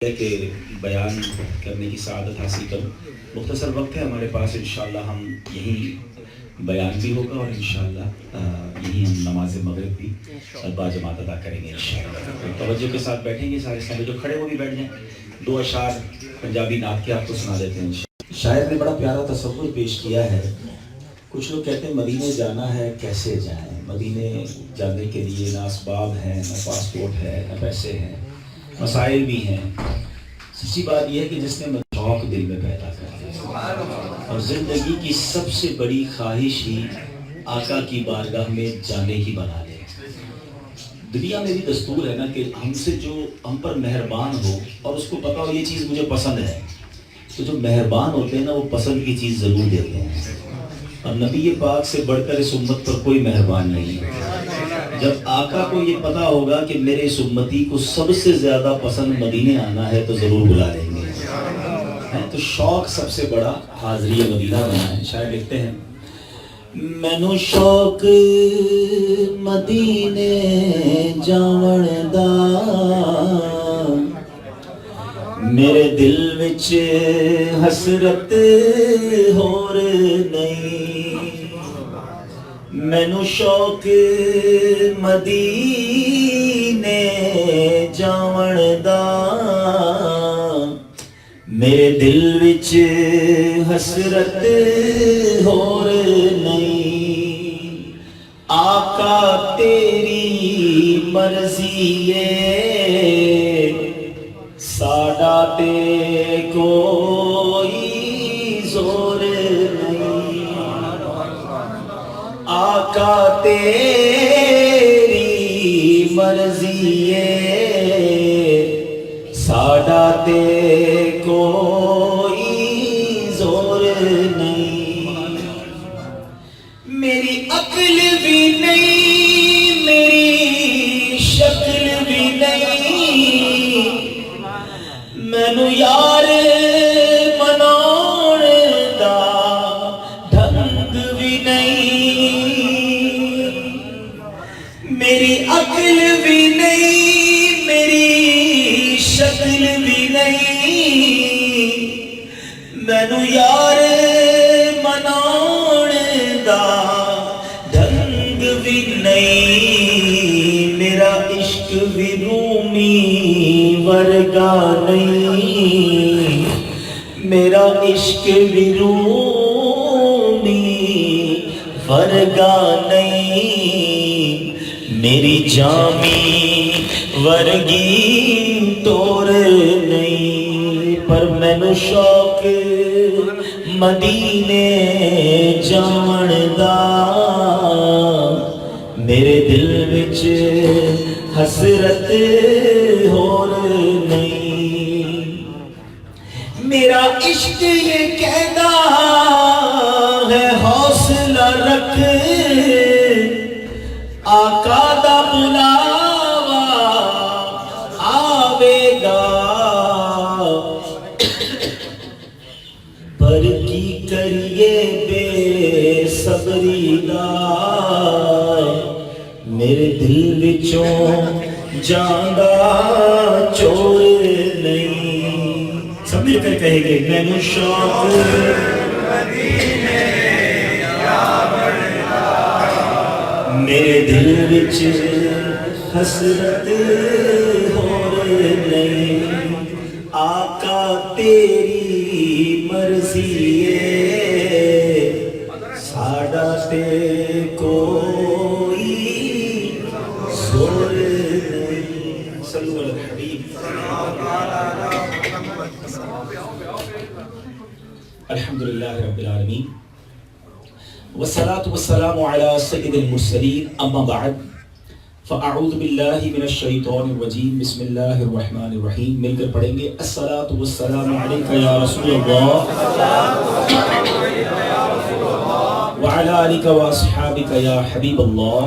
کہ بیان کرنے کی سعادت حاصل کروں. مختصر وقت ہے ہمارے پاس، انشاءاللہ ہم یہی بیان بھی ہوگا اور انشاءاللہ یہی ہم نماز مغرب بھی باجماعت ادا کریں گے انشاءاللہ. توجہ کے ساتھ بیٹھیں گے سارے سامنے، جو کھڑے وہ بھی بیٹھ جائیں. دو اشعار پنجابی نعت کے آپ کو سنا دیتے ہیں. شاعر نے بڑا پیارا تصور پیش کیا ہے. کچھ لوگ کہتے ہیں مدینے جانا ہے کیسے جائیں. مدینے جانے کے لیے نہ اسباب ہیں، نہ پاسپورٹ ہے، نہ پیسے ہیں، مسائل بھی ہیں. سچی بات یہ ہے کہ جس نے شوق دل میں پیدا کر دیا اور زندگی کی سب سے بڑی خواہش ہی آقا کی بارگاہ میں جانے کی بنا لے. دنیا میں بھی دستور ہے نا کہ ہم سے جو ہم پر مہربان ہو اور اس کو پتا ہو یہ چیز مجھے پسند ہے، تو جو مہربان ہوتے ہیں نا وہ پسند کی چیز ضرور دیتے ہیں. اور نبی پاک سے بڑھ کر اس امت پر کوئی مہربان نہیں. جب آقا کو یہ پتا ہوگا کہ میرے اس امتی کو سب سے زیادہ پسند مدینے آنا ہے تو ضرور بلا لیں گے. تو شوق سب سے بڑا حاضری مدینہ بنا ہے. شاید لکھتے ہیں مینو شوق مدینے جاون دا، میرے دل وچ حسرت ہور نہیں. مینو شوق مدینے جاون دا، میرے دل وچ حسرت ہور نہیں. آقا تیری مرضی ہے ساڈا تے کوئی زور نہیں. آقا تیری مرضی ہے ساڈا تے کوئی زور نہیں. میری عقل بھی نہیں، میری شکل بھی نہیں، مینو یار مناؤن دا ڈھنگ بھی نہیں. میری عقل بھی نہیں، میری شکل بھی نہیں، مینو یار مناؤن دا ڈھنگ بھی نہیں. میرا عشق بھی رومی ورگا نہیں، میرا عشق بھی رومی ورگا نہیں. میری جامی ورگی تور نہیں. پر مینو شوق مدینے جاون دا، میرے دل وچ حسرت ہور نہیں. میرا عشق یہ کہتا ہے حوصلہ رکھ، آقا دا بلاوا آوے گا. پر کی کریے بے صبری دا، میرے دل وچوں جاندا چور نہیں. سب مل کر کہیں گے مینو شوق میرے دل وچ حسرت ہور نہیں. آقا تیری مرضی ہے ساڈا تے کوئی زور نہیں. صلو علی الحبیب. الحمدللہ رب العالمین والصلاة والسلام على سید المرسلین. اما بعد فاعوذ باللہ من الشیطان الرجیم. بسم اللہ الرحمن الرحیم. مل کر پڑھیں گے الصلاة والسلام علیکہ یا رسول اللہ وعلی آلک واصحابک یا حبیب اللہ.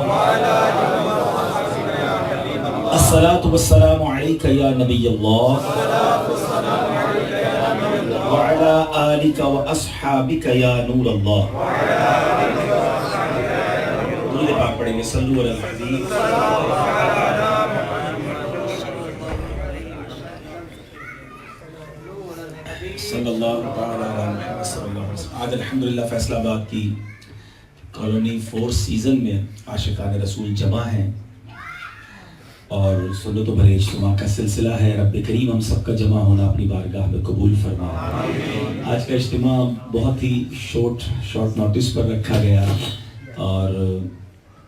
الصلاة والسلام علیکہ یا نبی اللہ وعلی آلک واصحابک یا نور اللہ. درود پاک پڑھیں گے. صلو علی الحبیب. صلی اللہ تعالیٰ علیہ محمد صلی اللہ علیہ وسلم. آج الحمدللہ فیصل آباد کی کالونی 4 سیزن میں عاشقان رسول جمع ہیں اور سنت و بھرے اجتماع کا سلسلہ ہے. رب کریم ہم سب کا جمع ہونا اپنی بارگاہ میں قبول فرمائے. آج کا اجتماع بہت ہی شارٹ نوٹس پر رکھا گیا اور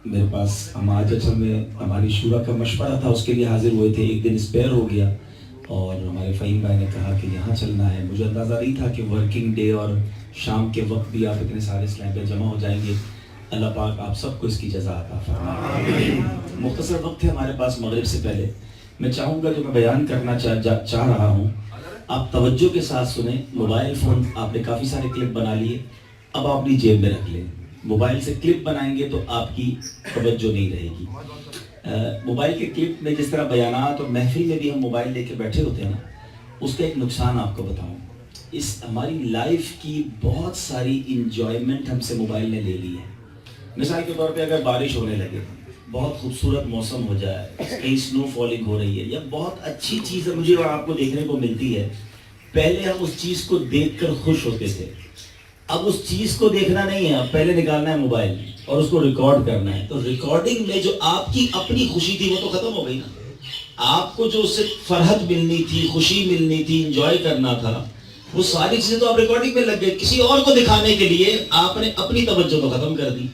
میرے پاس ہم آج اصل میں ہماری شورا کا مشورہ تھا، اس کے لیے حاضر ہوئے تھے. ایک دن اسپیئر ہو گیا اور ہمارے فہیم بھائی نے کہا کہ یہاں چلنا ہے. مجھے اندازہ نہیں تھا کہ ورکنگ ڈے اور شام کے وقت بھی آپ اتنے سارے اسلام پہ جمع ہو جائیں گے. اللہ پاک آپ سب کو اس کی جزا عطا فرمائے. مختصر وقت ہے ہمارے پاس مغرب سے پہلے. میں چاہوں گا جو میں بیان کرنا چاہ رہا ہوں آپ توجہ کے ساتھ سنیں. موبائل فون آپ نے کافی سارے کلپ بنا لیے، اب آپ اپنی جیب میں رکھ لیں. موبائل سے کلپ بنائیں گے تو آپ کی توجہ نہیں رہے گی. موبائل کے کلپ میں جس طرح بیانات اور محفل میں بھی ہم موبائل لے کے بیٹھے ہوتے ہیں نا، اس کا ایک نقصان آپ کو بتاؤں. اس ہماری لائف کی بہت ساری انجوائمنٹ ہم سے موبائل نے لے لی ہے. مثال کے طور پہ اگر بارش ہونے لگے، بہت خوبصورت موسم ہو جائے، کہیں سنو فالنگ ہو رہی ہے یا بہت اچھی چیز مجھے اور آپ کو دیکھنے کو ملتی ہے، پہلے ہم اس چیز کو دیکھ کر خوش ہوتے تھے. اب اس چیز کو دیکھنا نہیں ہے، اب پہلے نکالنا ہے موبائل اور اس کو ریکارڈ کرنا ہے. تو ریکارڈنگ میں جو آپ کی اپنی خوشی تھی وہ تو ختم ہو گئی نا. آپ کو جو اس سے فرحت ملنی تھی، خوشی ملنی تھی، انجوائے کرنا تھا، وہ ساری چیزیں تو آپ ریکارڈنگ میں لگ گئے. کسی اور کو دکھانے کے لیے آپ نے اپنی توجہ تو ختم کر دی.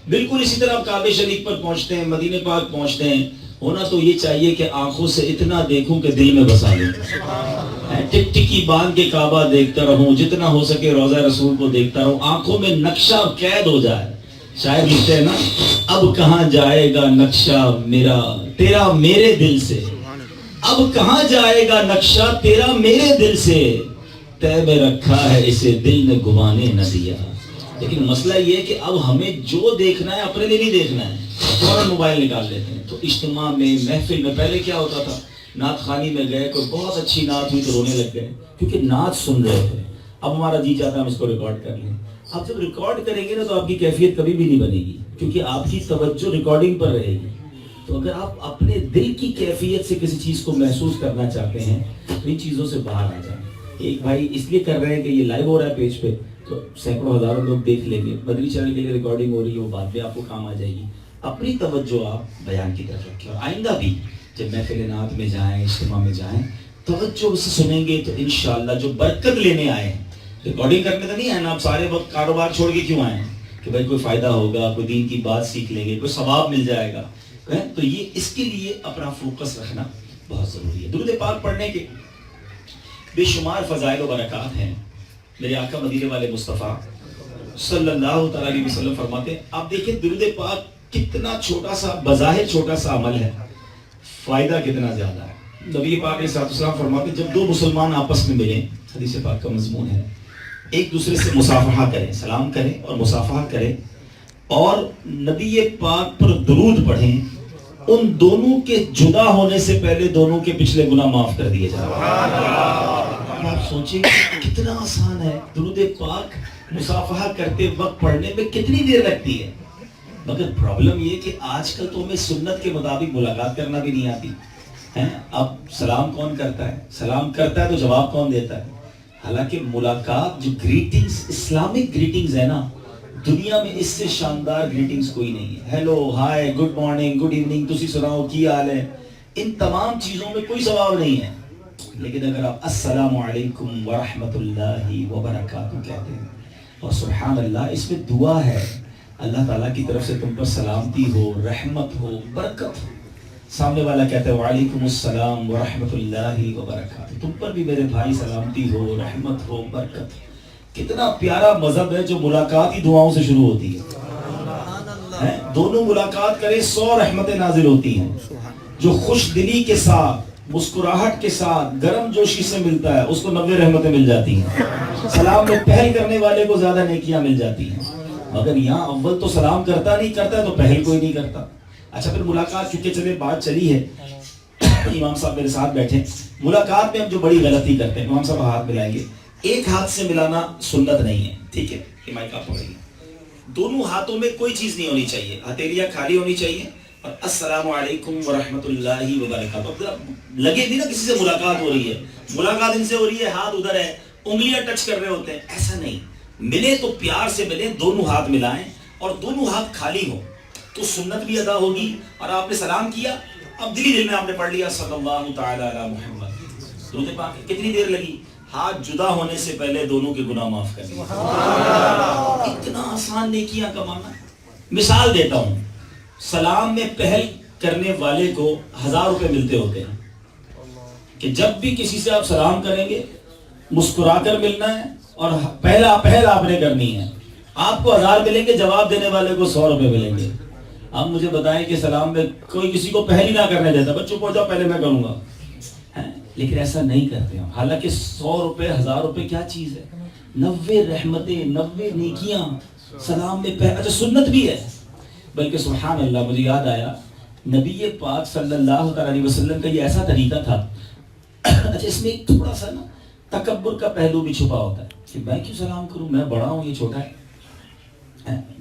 بالکل اسی طرح آپ کعبہ شریف پر پہنچتے ہیں، مدینہ پاک پہنچتے ہیں، ہونا تو یہ چاہیے کہ آنکھوں سے اتنا دیکھوں کہ دل میں بسا لوں. ٹک ٹکی باندھ کے کعبہ دیکھتا رہوں، جتنا ہو سکے روضہ رسول کو دیکھتا رہوں، آنکھوں میں نقشہ قید ہو جائے. شاعر لکھتے ہیں نا، اب کہاں جائے گا نقشہ میرا تیرا میرے دل سے، اب کہاں جائے گا نقشہ تیرا میرے دل سے، طے میں رکھا ہے اسے دل نے گوانے نہ دیا. لیکن مسئلہ یہ ہے کہ اب ہمیں جو دیکھنا ہے اپنے لیے نہیں دیکھنا ہے، فوراً موبائل نکال لیتے ہیں. تو اجتماع میں، محفل میں پہلے کیا ہوتا تھا، نعت خوانی میں گئے، کوئی بہت اچھی نعت ہوئی تو رونے لگ گئے کیونکہ نعت سن رہے تھے. اب ہمارا جی چاہتا ہے ہم اس کو ریکارڈ کر لیں. اب جب ریکارڈ کریں گے نا تو آپ کی کیفیت کبھی بھی نہیں بنے گی کیونکہ آپ کی توجہ ریکارڈنگ پر رہے گی. تو اگر آپ اپنے دل کی کیفیت سے کسی چیز کو محسوس کرنا چاہتے ہیں تو ان چیزوں سے باہر آ جائیں. ایک بھائی اس لیے کر رہے ہیں کہ یہ لائیو ہو رہا ہے پیج پہ تو سینکڑوں ہزاروں لوگ دیکھ لیں گے. مدنی چینل کے لیے ریکارڈنگ ہو رہی ہے، وہ بعد میں آپ کو کام آ جائے گی. اپنی توجہ آپ بیان کی طرف رکھیں اور آئندہ بھی جب محفل نعت میں جائیں، اجتماع میں جائیں، توجہ سے سنیں گے تو انشاءاللہ جو برکت لینے آئے ہیں، ریکارڈنگ کرنے تو نہیں آئے نا. آپ سارے وقت کاروبار چھوڑ کے کیوں آئے ہیں کہ بھائی کوئی فائدہ ہوگا، کوئی دین کی بات سیکھ لیں گے، کوئی ثواب مل جائے گا. تو یہ اس کے لیے اپنا فوکس رکھنا بہت ضروری ہے. درود پاک پڑھنے کے بے شمار فضائل و برکات ہیں. میرے آقا مدینے والے مصطفیٰ صلی اللہ تعالیٰ علیہ وسلم فرماتے ہیں، آپ دیکھیں درود پاک کتنا چھوٹا سا، بظاہر چھوٹا سا عمل ہے، فائدہ کتنا زیادہ ہے. نبی پاک علیہ السلام فرماتے ہیں جب دو مسلمان آپس میں ملیں، حدیث پاک کا مضمون ہے، ایک دوسرے سے مصافحہ کریں، سلام کریں اور مصافحہ کریں اور نبی پاک پر درود پڑھیں، ان دونوں کے جدا ہونے سے پہلے دونوں کے پچھلے گناہ معاف کر دیے جائیں. آپ سوچیں کتنا آسان ہے. درود پاک مصافحہ کرتے وقت پڑھنے میں کتنی دیر لگتی ہے، مگر پرابلم یہ کہ آج کل تو ہمیں سنت کے مطابق ملاقات کرنا بھی نہیں آتی ہے. اب سلام کون کرتا ہے، سلام کرتا ہے تو جواب کون دیتا ہے. حالانکہ ملاقات جو گریٹنگز، اسلامک گریٹنگز ہے نا، دنیا میں اس سے شاندار گریٹنگز کوئی نہیں ہے. ہیلو، ہائے، گڈ مارننگ، گڈ ایوننگ، تسی سناؤ کی حال ہے، ان تمام چیزوں میں کوئی ثواب نہیں ہے. لیکن اگر آپ السلام علیکم ورحمۃ اللہ وبرکاتہ کہتے ہیں اور سبحان اللہ، اس میں دعا ہے، اللہ تعالیٰ کی طرف سے تم پر سلامتی ہو، رحمت ہو، برکت ہو. سامنے والا کہتا ہے وعلیکم السلام ورحمۃ اللہ وبرکاتہ، تم پر بھی میرے بھائی سلامتی ہو، رحمت ہو، برکت ہو. کتنا پیارا مذہب ہے جو ملاقات ہی دعاؤں سے شروع ہوتی ہے. دونوں ملاقات کریں 100 رحمتیں نازل ہوتی ہیں. جو خوش دلی کے ساتھ، مسکراہٹ کے ساتھ، گرم جوشی سے ملتا ہے اس کو 90 رحمتیں مل جاتی ہیں. سلام میں پہل کرنے والے کو زیادہ نیکیاں مل جاتی ہیں. مگر یہاں اول تو سلام کرتا نہیں، کرتا ہے تو پہل کوئی نہیں کرتا. اچھا پھر ملاقات، چونکہ چلے بات چلی ہے، امام صاحب میرے ساتھ بیٹھے. ملاقات میں ہم جو بڑی غلطی کرتے ہیں، امام صاحب ہاتھ ملائیں گے، ایک ہاتھ سے ملانا سنت نہیں ہے، ٹھیک ہے، یہ مائک آپ پکڑیں گے. دونوں ہاتھوں میں کوئی چیز نہیں ہونی چاہیے، ہتھیلیاں خالی ہونی چاہیے اور السلام علیکم ورحمۃ اللہ وبرکاتہ. لگے بھی نا کسی سے ملاقات ہو رہی ہے، ملاقات ان سے ہو رہی ہے، ہاتھ ادھر ہے، انگلیاں ٹچ کر رہے ہوتے ہیں. ایسا نہیں, ملے تو پیار سے ملے, دونوں ہاتھ ملائیں اور دونوں ہاتھ خالی ہوں تو سنت بھی ادا ہوگی. اور آپ نے سلام کیا, اب دل میں آپ نے پڑھ لیا صلی اللہ تعالی علی محمد, درود پاک. کتنی دیر لگی؟ ہاتھ جدا ہونے سے پہلے دونوں کے گناہ معاف کر دیے. اتنا آسان نیکیاں کمانا. مثال دیتا ہوں, سلام میں پہل کرنے والے کو 1000 روپے ملتے ہوتے ہیں کہ جب بھی کسی سے آپ سلام کریں گے مسکرا کر ملنا ہے اور پہل آپ نے کرنی ہے. آپ کو 1000 ملیں گے, جواب دینے والے کو 100 روپے ملیں گے. اب مجھے بتائیں کہ سلام میں کوئی کسی کو پہل ہی نہ کرنے دیتا, بچوں کو جاؤ پہلے میں کروں گا, لیکن ایسا نہیں کرتے ہم. حالانکہ 100 روپے 1000 روپے کیا چیز ہے, 90 رحمتیں 90 نیکیاں سلام میں اچھا سنت بھی ہے. بلکہ سبحان اللہ, مجھے یاد آیا نبی پاک صلی اللہ علیہ وسلم کا یہ ایسا طریقہ تھا. اچھا اس میں ایک تھوڑا سا نا تکبر کا پہلو بھی چھپا ہوتا ہے کہ میں کیوں سلام کروں, میں بڑا ہوں یہ چھوٹا ہے.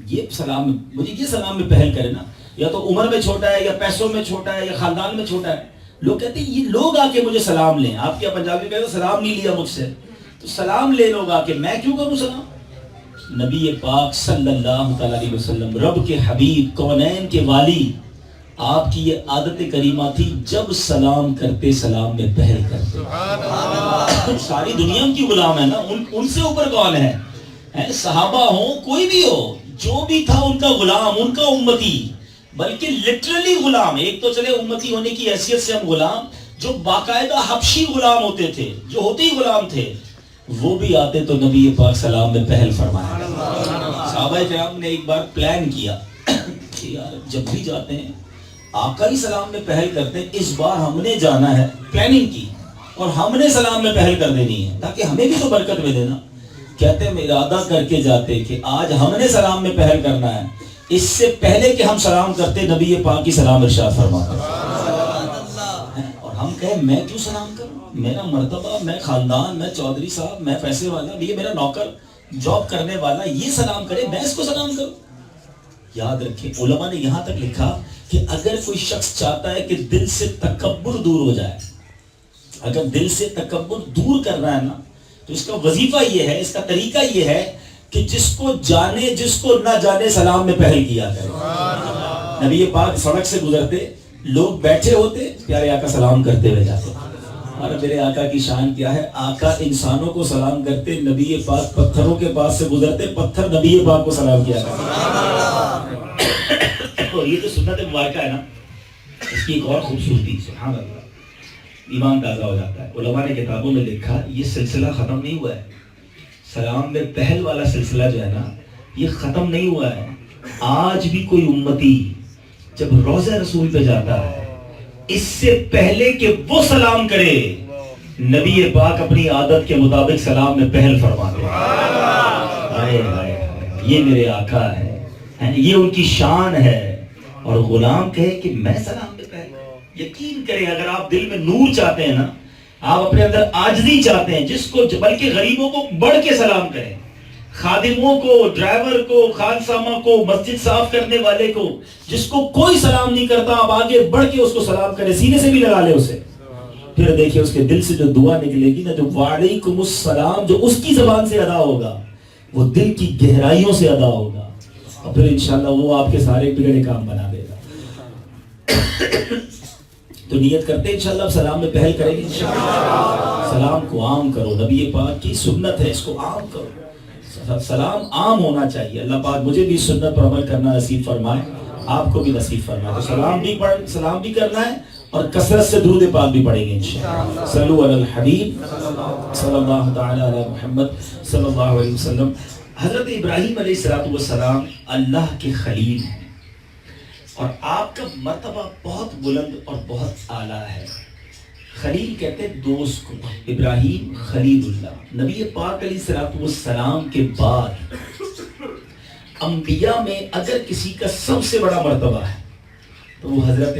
یہ سلام مجھے یہ سلام میں پہل کرے نا, یا تو عمر میں چھوٹا ہے یا پیسوں میں چھوٹا ہے یا خاندان میں چھوٹا ہے. لوگ کہتے ہیں یہ لوگ آ کے مجھے سلام لیں. آپ کیا پنجابی کہتے ہیں سلام نہیں لیا مجھ سے, تو سلام لے لوگ آ کے, میں کیوں کروں سلام. نبی پاک صلی اللہ علیہ وسلم رب کے حبیب کونین کے والی, آپ کی یہ عادت کریمہ تھی جب سلام کرتے سلام میں پہل کرتے. ساری دنیا ان کی غلام ہے نا, ان سے اوپر کون ہے؟ صحابہ ہوں کوئی بھی ہو, جو بھی تھا ان کا غلام, ان کا امتی, بلکہ لٹرلی غلام. ایک تو چلے امتی ہونے کی حیثیت سے ہم غلام, جو باقاعدہ حبشی غلام ہوتے تھے, جو ہوتے ہی غلام تھے, وہ بھی آتے تو نبی پاک سلام میں پہل فرمایا. صحابہ کرام نے ایک بار پلان کیا کہ یار جب بھی جاتے ہیں آقا ہی سلام میں پہل کرتے ہیں, اس بار ہم نے جانا ہے. پلاننگ کی اور ہم نے سلام میں پہل کر دینی ہے تاکہ ہمیں بھی تو برکت ملے نا. کہتے ہیں ارادہ کر کے جاتے کہ آج ہم نے سلام میں پہل کرنا ہے, اس سے پہلے کہ ہم سلام کرتے نبی پاک کی سلام ارشاد فرماتے. اور ہم کہیں میں کیوں سلام کروں, میرا مرتبہ, میں خاندان, میں چودھری صاحب, میں پیسے والا, یہ میرا نوکر جاب کرنے والا, یہ سلام کرے, میں اس کو سلام کروں. یاد رکھیں علماء نے یہاں تک لکھا کہ اگر کوئی شخص چاہتا ہے کہ دل سے تکبر دور ہو جائے, اگر دل سے تکبر دور کرنا ہے نا, تو اس کا وظیفہ یہ ہے, اس کا طریقہ یہ ہے کہ جس کو جانے جس کو نہ جانے سلام میں پہل کیا کرے. نبی پاک سڑک سے گزرتے, لوگ بیٹھے ہوتے, پیارے آقا سلام کرتے ہوئے جاتے. اور میرے آقا کی شان کیا ہے, آقا انسانوں کو سلام کرتے, نبی پاک پتھروں کے پاس سے گزرتے, پتھر نبی پاک کو سلام کیا کرتے. اور یہ جو سنت مبارکہ ہے نا, اس کی ایک اور خوبصورتی, سبحان اللہ, ایمان تازہ ہو جاتا ہے. علماء نے کتابوں میں لکھا یہ سلسلہ ختم نہیں ہوا ہے. سلام میں پہل والا سلسلہ جو ہے نا, یہ ختم نہیں ہوا ہے. آج بھی کوئی امتی جب روضہ رسول پہ جاتا ہے, اس سے پہلے کہ وہ سلام کرے, نبی پاک اپنی عادت کے مطابق سلام میں پہل فرماتے ہیں. یہ میرے آقا ہے, یہ ان کی شان ہے. اور غلام کہے کہ میں سلام میں پہل. یقین کریں اگر آپ دل میں نور چاہتے ہیں نا, آپ اپنے اندر عاجزی چاہتے ہیں, جس کو بلکہ غریبوں کو بڑھ کے سلام کریں, خادموں کو, ڈرائیور کو, خانسامہ کو, مسجد صاف کرنے والے کو, جس کو کوئی سلام نہیں کرتا, آپ آگے بڑھ کے اس کو سلام کریں, سینے سے بھی لگا لے اسے. پھر دیکھیں اس کے دل سے جو دعا نکلے گی نا, جو وعلیکم السلام جو اس کی زبان سے ادا ہوگا, وہ دل کی گہرائیوں سے ادا ہوگا, اور پھر انشاءاللہ وہ آپ کے سارے بگڑے کام بنا دے گا. تو نیت کرتے ہیں انشاءاللہ سلام میں پہل کریں گے انشاءاللہ. سلام کو عام کرو, نبی پاک کی سنت ہے, اس کو عام کرو. سلام عام ہونا چاہیے. اللہ پاک مجھے بھی سنت پر عمل کرنا نصیب فرمائے, آپ کو بھی نصیب فرمائے. تو سلام بھی کرنا ہے اور کثرت سے درود پاک بھی پڑھیں گے انشاءاللہ. صلو علی الحبیب صلی اللہ تعالی علی محمد صلی اللہ علیہ وسلم. حضرت ابراہیم علیہ السلام اللہ کے خلیل ہیں, اور آپ کا مرتبہ بہت بلند اور بہت اعلیٰ ہے. خلیل کہتے ہیں دوست کو. ابراہیم خلیل اللہ. نبی پاک علیہ السلام کے بعد انبیاء میں اگر کسی کا سب سے بڑا مرتبہ ہے تو وہ حضرت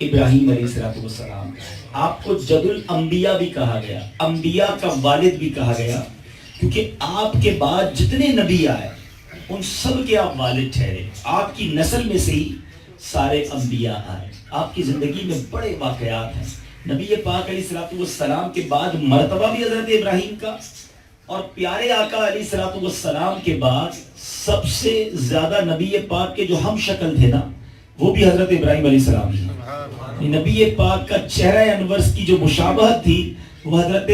ابراہیم علیہ السلام. آپ کو جد الانبیاء بھی کہا گیا, انبیاء کا والد بھی کہا گیا, کیونکہ آپ کے بعد جتنے نبی آئے ان سب کے آپ والد ٹھہرے. آپ کی نسل میں سے ہی سارے انبیاء آئے. آپ کی زندگی میں بڑے واقعات ہیں. نبی پاک علیہ السلام کے بعد مرتبہ بھی حضرت ابراہیم کا, اور پیارے آقا علیہ الصلوۃ والسلام کے بعد سب سے زیادہ نبی پاک کے جو ہم شکل تھے نا وہ بھی حضرت ابراہیم علیہ السلام تھے. نبی پاک کا چہرہ انور کی جو مشابہت تھی وہ حضرت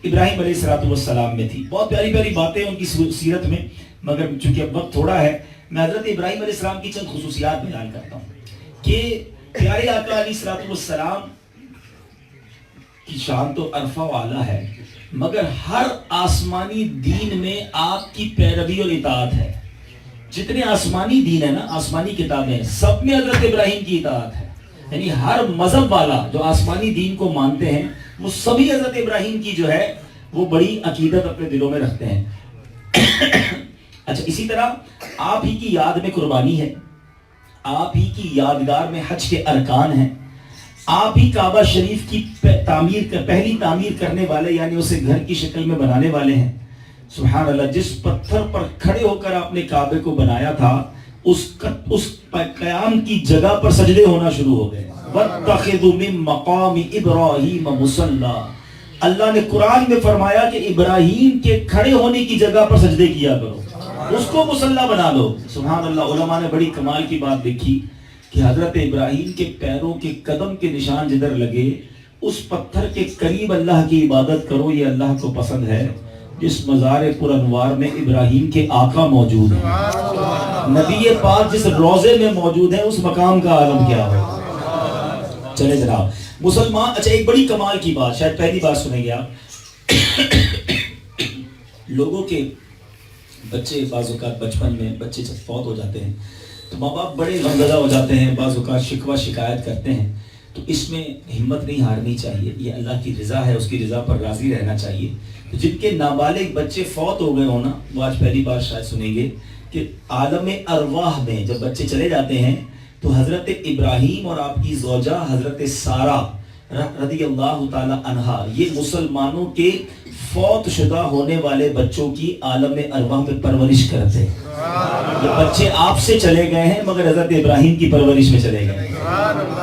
ابراہیم علیہ الصلوۃ والسلام میں تھی. بہت پیاری پیاری باتیں ان کی سیرت میں، مگر چونکہ اب وقت تھوڑا ہے میں حضرت ابراہیم علیہ السلام کی چند خصوصیات بیان کرتا ہوں کہ پیارے آقا علیہ الصلوۃ والسلام کی شان تو عرفہ والا ہے، مگر ہر آسمانی دین میں آپ کی پیروی اور اطاعت ہے. جتنے آسمانی دین ہے نا، آسمانی کتابیں، سب میں حضرت ابراہیم کی اطاعت ہے. یعنی ہر مذہب والا جو آسمانی دین کو مانتے ہیں وہ سبھی حضرت ابراہیم کی جو ہے وہ بڑی عقیدت اپنے دلوں میں رکھتے ہیں. اچھا، اسی طرح آپ ہی کی یاد میں قربانی ہے، آپ ہی کی یادگار میں حج کے ارکان ہیں، آپ ہی کعبہ شریف کی پہلی تعمیر کرنے والے، یعنی اسے گھر کی شکل میں بنانے والے ہیں. سبحان اللہ، جس پتھر پر کھڑے ہو کر آپ نے کعبے کو بنایا تھا اس قیام کی جگہ پر سجدے ہونا شروع ہو گئے. وَاتَّخِذُوا مِن مَقَامِ إِبْرَاهِيمَ مُصَلًّى، اللہ نے قرآن میں فرمایا کہ ابراہیم کے کھڑے ہونے کی جگہ پر سجدے کیا کرو، اس کو مصلی بنا لو. سبحان اللہ، علماء نے بڑی کمال کی بات لکھی کہ حضرت ابراہیم کے پیروں کے قدم کے نشان جدھر لگے اس پتھر کے قریب اللہ کی عبادت کرو، یہ اللہ کو پسند ہے. جس مزار پر انوار میں ابراہیم کے آقا موجود ہیں، نبی پاک جس روضے میں موجود ہیں، اس مقام کا عالم کیا ہو. چلے جناب مسلمان. اچھا، ایک بڑی کمال کی بات، شاید پہلی بار سنیں گے آپ. لوگوں کے بچے بعض اوقات بچپن میں بچے جب فوت ہو جاتے ہیں تو ماں باپ بڑے غمزدہ ہو جاتے ہیں، بعض اوقات شکوہ شکایت کرتے ہیں. تو اس میں ہمت نہیں ہارنی چاہیے، یہ اللہ کی رضا ہے، اس کی رضا پر راضی رہنا چاہیے. تو جن کے نابالغ بچے فوت ہو گئے ہونا، وہ آج پہلی بار شاید سنیں گے کہ عالم ارواح میں جب بچے چلے جاتے ہیں تو حضرت ابراہیم اور آپ کی زوجہ حضرت سارہ رضی اللہ تعالی عنہا یہ مسلمانوں کے فوت شدہ ہونے والے بچوں کی عالم ارواح میں پرورش کرتے ہیں. یہ بچے آپ سے چلے گئے ہیں مگر حضرت ابراہیم کی پرورش میں چلے گئے ہیں،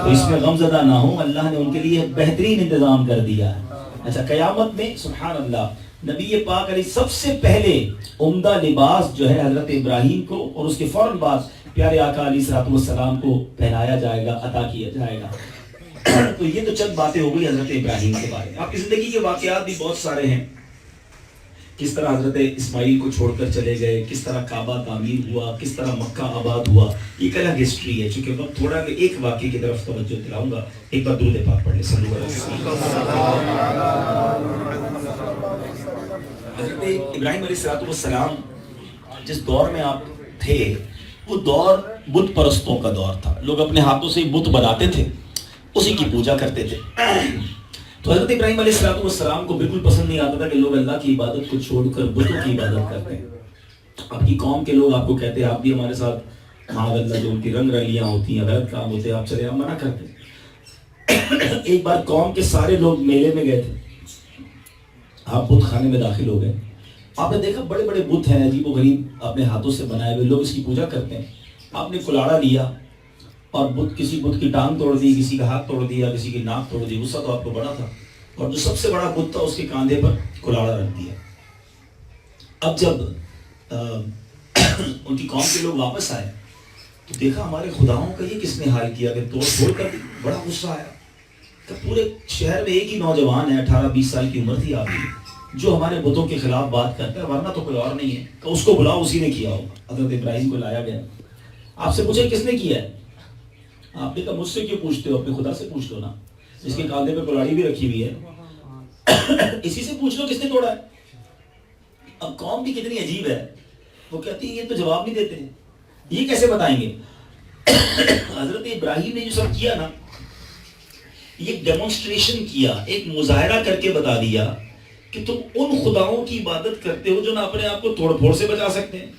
تو اس میں غم زدہ نہ ہوں، اللہ نے ان کے لیے بہترین انتظام کر دیا ہے. اچھا، قیامت میں سبحان اللہ نبی پاک علیہ سب سے پہلے عمدہ لباس جو ہے حضرت ابراہیم کو اور اس کے فوراً بعد پیارے آقا علیہ الصلوۃ والسلام کو پہنایا جائے گا، عطا کیا جائے گا. تو یہ تو چند باتیں ہو گئی حضرت ابراہیم کے بارے میں. آپ کی زندگی کے واقعات بھی بہت سارے ہیں، کس طرح حضرت اسماعیل کو چھوڑ کر چلے گئے، کس طرح کعبہ تعمیر ہوا، کس طرح مکہ آباد ہوا. یہ ایک الگ ہسٹری ہے. چونکہ وقت تھوڑا کہ ایک واقعے کی طرف توجہ دلاؤں گا. ایک بار درود پاک پڑھ لیں، صلی اللہ علیہ وسلم. حضرت ابراہیم علیہ الصلوۃ والسلام جس دور میں آپ تھے وہ دور بت پرستوں کا دور تھا. لوگ اپنے ہاتھوں سے بت بناتے تھے، اسی کی پوجا کرتے تھے. تو حضرت ابراہیم علیہ الصلوۃ والسلام کو بالکل پسند نہیں آتا تھا کہ لوگ اللہ کی عبادت کو چھوڑ کر بتوں کی عبادت کرتے ہیں. آپ کی قوم کے لوگ آپ کو کہتے ہیں آپ بھی ہمارے ساتھ معاذ اللہ جو ان کی رنگ رلیاں ہوتی ہیں، غلط کام ہوتے ہیں، آپ چلے، آپ منع کرتے ہیں. ایک بار قوم کے سارے لوگ میلے میں گئے تھے، آپ بت خانے میں داخل ہو گئے. آپ نے دیکھا بڑے بڑے بت ہیں عجیب و غریب اپنے ہاتھوں سے بنائے ہوئے، لوگ اس کی پوجا کرتے ہیں. آپ نے کلاڑا لیا اور کسی بت کی ٹانگ توڑ دی، کسی کا ہاتھ توڑ دیا، کسی کی ناک توڑ دی. غصہ تو آپ کو بڑا تھا، اور جو سب سے بڑا بت تھا اس کے کاندھے پر کلاڑا رکھ دیا. اب جب ان کی قوم کے لوگ واپس آئے تو دیکھا ہمارے خداؤں کا یہ کس نے حال کیا کہ توڑ پھوڑ کر دی. بڑا غصہ آیا کہ پورے شہر میں ایک ہی نوجوان ہے، 18-20 سال کی عمر تھی آپ کی، جو ہمارے بتوں کے خلاف بات کرتا ہے، ورنہ تو کوئی اور نہیں ہے. کہ اس کو بلاؤ، اسی نے کیا ہوگا. حضرت ابراہیم کو لایا گیا. آپ سے پوچھے کس نے کیا ہے؟ آپ نے کہا مجھ سے کیوں پوچھتے ہو، اپنے خدا سے پوچھ لو نا، جس کے کاندھے پہ کلاڑی بھی رکھی ہوئی ہے، اسی سے پوچھ لو کس نے توڑا ہے. اب قوم بھی کتنی عجیب ہے، وہ کہتی ہے یہ تو جواب نہیں دیتے ہیں، یہ کیسے بتائیں گے. حضرت ابراہیم نے جو سب کیا نا، یہ ڈیمونسٹریشن کیا، ایک مظاہرہ کر کے بتا دیا کہ تم ان خداؤں کی عبادت کرتے ہو جو نہ اپنے آپ کو توڑ پھوڑ سے بچا سکتے ہیں،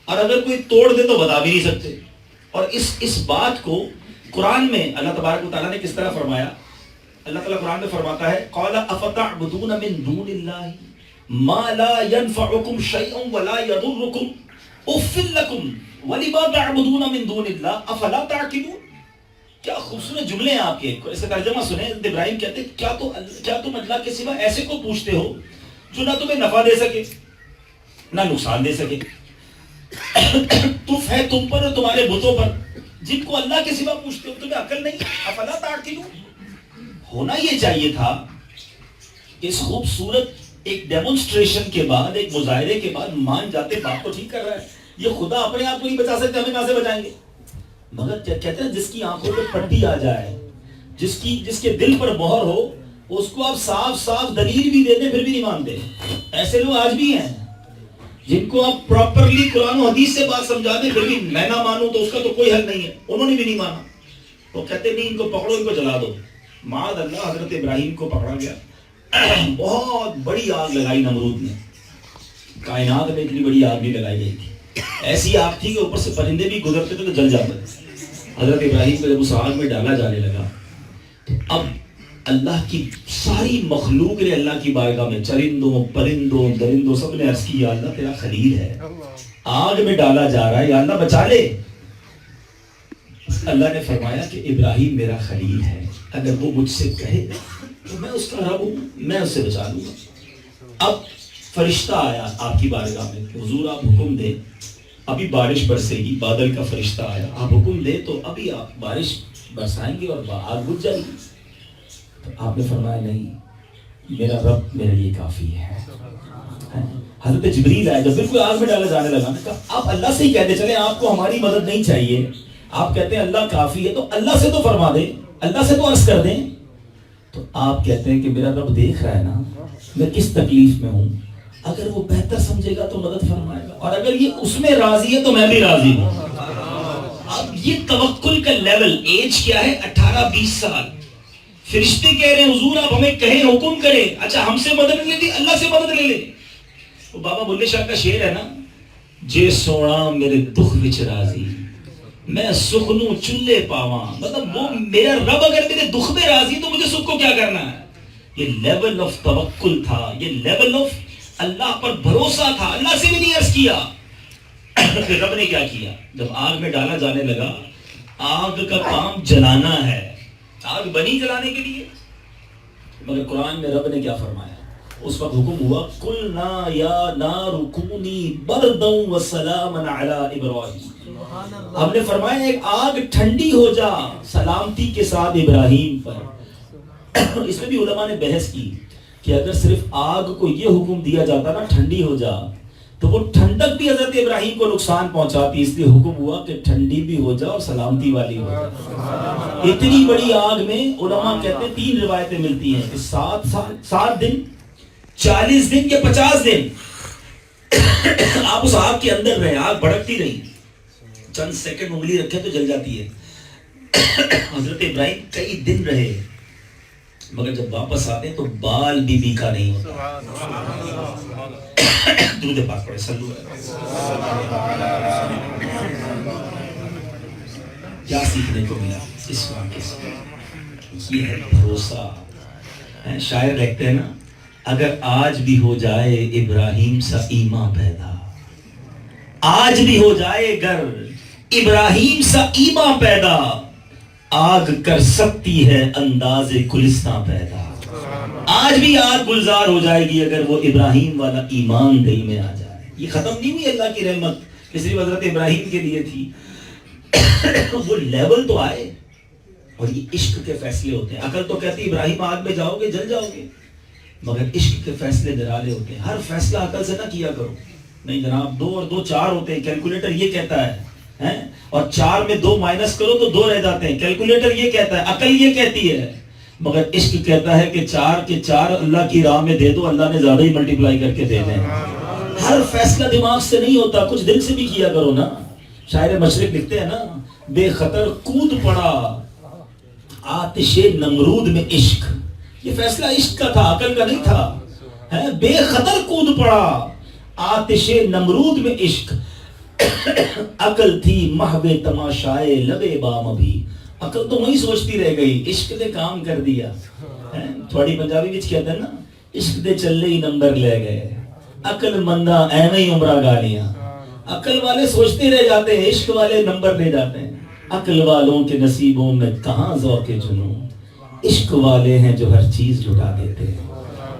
اور اگر کوئی توڑ دے تو بتا بھی نہیں سکتے. اور اس بات کو قرآن میں اللہ تبارک و تعالیٰ نے کس طرح فرمایا. اللہ تعالیٰ قرآن میں فرماتا ہے قَالَ أَفَتَعْبُدُونَ مِن دُونِ اللَّهِ مَا لَا يَنْفَعُكُمْ شَيْئًا وَلَا يَضُرُّكُمْ أُفٍّ لَكُمْ وَلِمَا تَعْبُدُونَ مِن دُونِ اللَّهِ أَفَلَا تَعْقِلُونَ. کیا خوبصورت جملے ہیں آپ کے. اس کا ترجمہ سنیں. ابراہیم کہتے ہیں کیا تم اللہ کے سوا ایسے کو پوچھتے ہو جو نہ تمہیں نفع دے سکے نہ نقصان دے سکے. تف ہے تم پر اور تمہارے بتوں پر جن کو اللہ کے سوا پوچھتے ہو. تمہیں عقل نہیں؟ افلا تعقلون. ہونا یہ چاہیے تھا اس خوبصورت ایک ڈیمونسٹریشن کے بعد, ایک مظاہرے کے بعد مان جاتے بات تو ٹھیک کر رہا ہے, یہ خدا اپنے آپ کو نہیں بچا سکتے, ہمیں کہاں سے بچائیں گے. مگر کہتے ہیں جس کی آنکھوں پہ پٹی آ جائے, جس کے دل پر مہر ہو, اس کو آپ صاف صاف دلیل بھی دے دیں پھر بھی نہیں مانتے. ایسے لوگ آج بھی ہیں جن کو آپ پراپرلی قرآن و حدیث سے بات سمجھا دیں پھر بھی میں نہ مانوں تو اس کا تو کوئی حل نہیں ہے. انہوں نے بھی نہیں مانا. وہ کہتے نہیں ان کو پکڑو, ان کو جلا دو. معاذ اللہ, حضرت ابراہیم کو پکڑا گیا, بہت بڑی آگ لگائی نمرود نے. کائنات میں اتنی بڑی آگ بھی لگائی گئی تھی, ایسی آگ تھی کہ اوپر سے پرندے بھی گزرتے تھے تو جل جاتے تھے. حضرت ابراہیم کو جب اس آگ میں ڈالا جانے لگا تو اب اللہ کی ساری مخلوق نے اللہ کی بارگاہ میں, چرندوں پرندوں درندوں, سب نے عرض کی یا اللہ تیرا خلیل ہے, آگ میں ڈالا جا رہا ہے, یا اللہ بچا لے. اللہ نے فرمایا کہ ابراہیم میرا خلیل ہے, اگر وہ مجھ سے کہے تو میں اس کا رب ہوں, میں اسے بچا لوں گا. اب فرشتہ آیا آپ کی بارگاہ میں کہ حضور آپ حکم دیں, ابھی بارش برسے گی. بادل کا فرشتہ آیا, آپ حکم دیں تو ابھی آپ بارش برسائیں گے اور آگ بجھ جائے گی. تو آپ نے فرمایا نہیں, میرا رب میرے لیے کافی ہے. حضرت جبریل آئے, جب بالکل آگ میں ڈالا جانے لگا نا, کہا آپ اللہ سے ہی کہتے چلیں آپ کو ہماری مدد نہیں چاہیے, آپ کہتے ہیں اللہ کافی ہے, تو اللہ سے تو فرما دیں, اللہ سے تو عرض کر دیں. تو آپ کہتے ہیں کہ میرا رب دیکھ رہا ہے نا میں کس تکلیف میں ہوں, اگر وہ بہتر سمجھے گا تو مدد فرمائے گا, اور اگر یہ اس میں راضی ہے تو میں بھی راضی ہوں. اب یہ توکل کا لیول, ایج کیا ہے 18-20 سال. فرشتے کہہ رہے ہیں حضور آپ ہمیں کہیں حکم کریں, اچھا ہم سے مدد لے لی, اللہ سے مدد لے لے. وہ بابا بلے شاہ کا شعر ہے نا, جے سونا میرے دکھ وچ راضی میں سکھ نوں چلے پاواں. مطلب وہ میرا رب اگر میرے دکھ میں راضی تو مجھے سکھ کو کیا کرنا ہے. یہ لیول آف توکل تھا, یہ لیول آف اللہ پر بھروسہ تھا. اللہ سے بھی نہیں عرض کیا. پھر رب نے کیا کیا, جب آگ میں ڈالا جانے لگا, آگ کا کام جلانا ہے, آگ بنی جلانے کے لیے. مگر قرآن میں رب نے کیا فرمایا, اس وقت حکم ہوا قلنا یا نار کونی بردا وسلاما علی ابراہیم. ہم نے فرمایا ایک آگ ٹھنڈی ہو جا سلامتی کے ساتھ ابراہیم پر. اس میں بھی علماء نے بحث کی کہ اگر صرف آگ کو یہ حکم دیا جاتا نا ٹھنڈی ہو جا, تو وہ ٹھنڈک بھی حضرت ابراہیم کو نقصان پہنچاتی, اس لیے حکم ہوا کہ ٹھنڈی بھی ہو جا اور سلامتی والی ہو جا. اتنی بڑی آگ میں علماء کہتے ہیں 3 روایتیں ملتی ہیں کہ 7 دن 40 دن یا 50 دن آپ اس آگ کے اندر رہے, آگ بھڑکتی رہی, چند سیکنڈ انگلی رکھے تو جل جاتی ہے. حضرت ابراہیم کئی دن رہے, مگر جب واپس آتے تو بال بھی بیکا نہیں ہوتا. درود پاک پڑھے, صلو کیا سیکھنے کو ملا اس واقعے سے؟ یہ ہے بھروسہ. شاعر لکھتے ہیں نا, اگر آج بھی ہو جائے ابراہیم سا ایمان پیدا, آج بھی ہو جائے گر ابراہیم سا ایمان پیدا, آگ کر سکتی ہے انداز گلستان پیدا. آج بھی آگ گلزار ہو جائے گی اگر وہ ابراہیم والا ایمان دل میں آ جائے. یہ ختم نہیں ہوئی اللہ کی رحمت کہ صرف حضرت ابراہیم کے لیے تھی. وہ لیول تو آئے, اور یہ عشق کے فیصلے ہوتے ہیں. عقل تو کہتی ابراہیم آگ میں جاؤ گے جل جاؤ گے, مگر عشق کے فیصلے نرالے ہوتے ہیں. ہر فیصلہ عقل سے نہ کیا کرو. نہیں جناب 2 اور 2 4 ہوتے ہیں, کیلکولیٹر یہ کہتا ہے, اور 4 میں 2 مائنس کرو تو 2 رہ جاتے ہیں, کیلکولیٹر یہ کہتا ہے, عقل یہ کہتی ہے. مگر عشق کہتا ہے کہ 4 کے 4 اللہ کی راہ میں دے دو, اللہ نے زیادہ ہی ملٹیپلائی کر کے دے دیں. ہر فیصلہ دماغ سے نہیں ہوتا, کچھ دل سے بھی کیا کرو نا. شاعر مشرق لکھتے ہیں نا, بے خطر کود پڑا آتش نمرود میں عشق. یہ فیصلہ عشق کا تھا, عقل کا نہیں تھا. بے خطر کود پڑا آتش نمرود میں عشق, عقل تھی محو تماشائے لبے بام بھی. عقل تو وہی سوچتی رہ گئی, عشق نے کام کر دیا. تھوڑی پنجابی وچ کہتے ہیں نا, عشق دے چلے ہی نمبر لے گئے, عقل مندہ ایویں ہی عمرہ گالیاں. عقل والے سوچتے رہ جاتے ہیں, عشق والے نمبر لے جاتے ہیں. عقل والوں کے نصیبوں میں کہاں ذوق جنوں, عشق والے ہیں جو ہر چیز لٹا دیتے ہیں.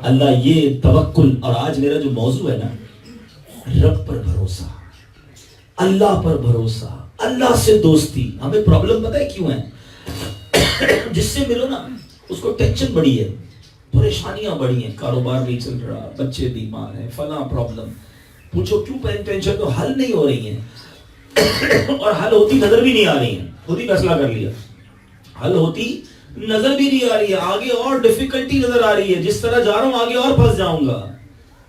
اللہ یہ توکل. اور آج میرا جو موضوع ہے نا, رب پر بھروسہ، اللہ پر بھروسہ، اللہ سے دوستی. ہمیں پرابلم پتہ ہے کیوں ہے؟ جس سے ملو نا اس کو ٹینشن بڑی ہے، پریشانیاں بڑی ہیں، کاروبار نہیں چل رہا، بچے بیمار ہیں، فلاں پرابلم. پوچھو کیوں ٹینشن؟ تو حل نہیں ہو رہی ہیں اور حل ہوتی نظر بھی نہیں آ رہی ہیں. خود ہی فیصلہ کر لیا، حل ہوتی نظر بھی نہیں آ رہی ہے، آگے اور ڈیفیکلٹی نظر آ رہی ہے، جس طرح جا رہا ہوں آگے اور پھنس جاؤں گا.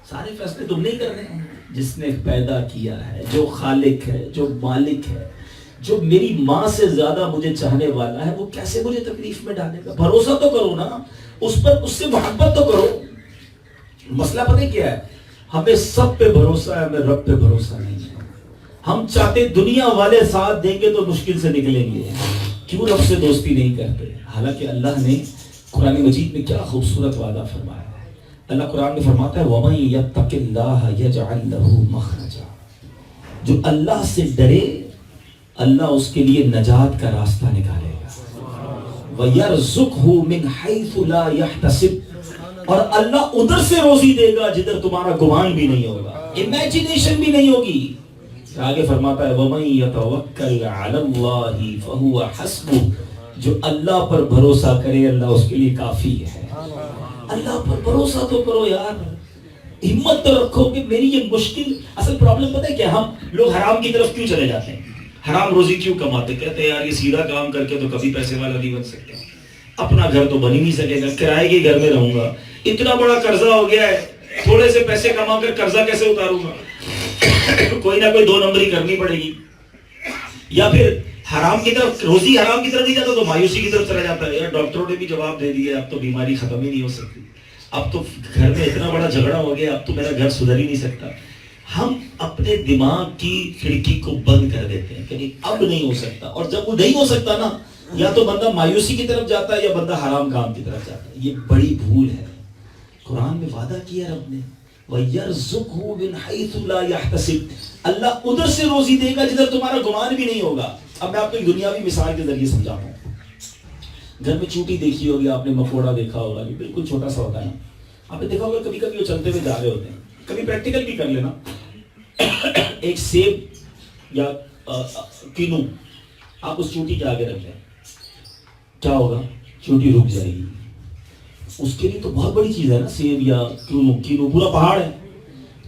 سارے فیصلے تم نہیں کر رہے ہیں. جس نے پیدا کیا ہے، جو خالق ہے، جو مالک ہے، جو میری ماں سے زیادہ مجھے چاہنے والا ہے، وہ کیسے مجھے تکلیف میں ڈالے گا؟ بھروسہ تو کرو نا اس پر، اس سے محبت تو کرو. مسئلہ پتہ کیا ہے؟ ہمیں سب پہ بھروسہ ہے، ہمیں رب پہ بھروسہ نہیں ہے. ہم چاہتے دنیا والے ساتھ دیں گے تو مشکل سے نکلیں گے، کیوں رب سے دوستی نہیں کرتے؟ حالانکہ اللہ نے قرآن مجید میں کیا خوبصورت وعدہ فرمایا ہے. اللہ قرآن میں فرماتا ہے وَمَن يَتَّقِ اللَّهَ يَجْعَلْ لَهُ مَخْرَجًا، جو اللہ سے ڈرے اللہ اس کے لیے نجات کا راستہ نکالے گا. وَيَرْزُقْهُ مِنْ حَيْثُ لَا يَحْتَسِبُ، اور اللہ ادھر سے روزی دے گا جدھر تمہارا گمان بھی نہیں ہوگا، امیجینیشن بھی نہیں ہوگی. آگے فرماتا ہے وَمَن يَتَوَكَّلْ عَلَى اللَّهِ فَهُوَ حَسْبُهُ، جو اللہ پر بھروسہ کرے اللہ اس کے لیے کافی ہے. اللہ پر بھروسہ تو کرو یار، ہمت تو رکھو کہ میری یہ مشکل. اصل پرابلم پتہ ہے کہ ہم لوگ حرام کی طرف کیوں چلے جاتے ہیں؟ حرام روزی کیوں کماتے؟ کہتے ہیں یار یہ سیدھا کام کر کے تو کبھی پیسے والا نہیں بن سکتا، اپنا گھر تو بن ہی نہیں سکے گا، کرائے کے گھر میں رہوں گا، اتنا بڑا قرضہ ہو گیا ہے، تھوڑے سے پیسے کما کر قرضہ کیسے اتاروں گا؟ کوئی نہ کوئی دو نمبری کرنی پڑے گی. یا پھر حرام کی طرف، روزی حرام کی طرف نہیں جاتا تو مایوسی کی طرف چلا جاتا ہے. یار ڈاکٹروں نے بھی جواب دے دیا اب تو بیماری ختم ہی نہیں ہو سکتی، اب تو گھر میں اتنا بڑا جھگڑا ہو گیا، اب تو میرا گھر سدھر ہی نہیں سکتا. ہم اپنے دماغ کی کھڑکی کو بند کر دیتے ہیں کہ اب نہیں ہو سکتا، اور جب وہ نہیں ہو سکتا نا یا تو بندہ مایوسی کی طرف جاتا ہے یا بندہ حرام کام کی طرف جاتا ہے. یہ بڑی بھول ہے. قرآن میں وعدہ کیا رب نے وَيَرْزُقْهُ مِنْ حَيْثُ لَا يَحْتَسِبُ، اللہ ادھر سے روزی دے گا جدھر تمہارا گمان بھی نہیں ہوگا. اب میں آپ کو ایک دنیاوی مثال کے ذریعے سمجھاتا ہوں. گھر میں چوٹی دیکھی ہوگی آپ نے، مکوڑا دیکھا ہوگا، یہ بالکل چھوٹا سا ہوتا ہے. آپ نے دیکھا ہوگا کبھی کبھی وہ چلتے ہوئے جا رہے ہوتے ہیں. کبھی پریکٹیکل بھی کر لینا، ایک سیب یا کینو آپ اس چوٹی کے آگے رکھ لیں، کیا ہوگا؟ چوٹی رک جائے گی. اس کے لیے تو بہت بڑی چیز ہے نا، سیب یا کینو پورا پہاڑ ہے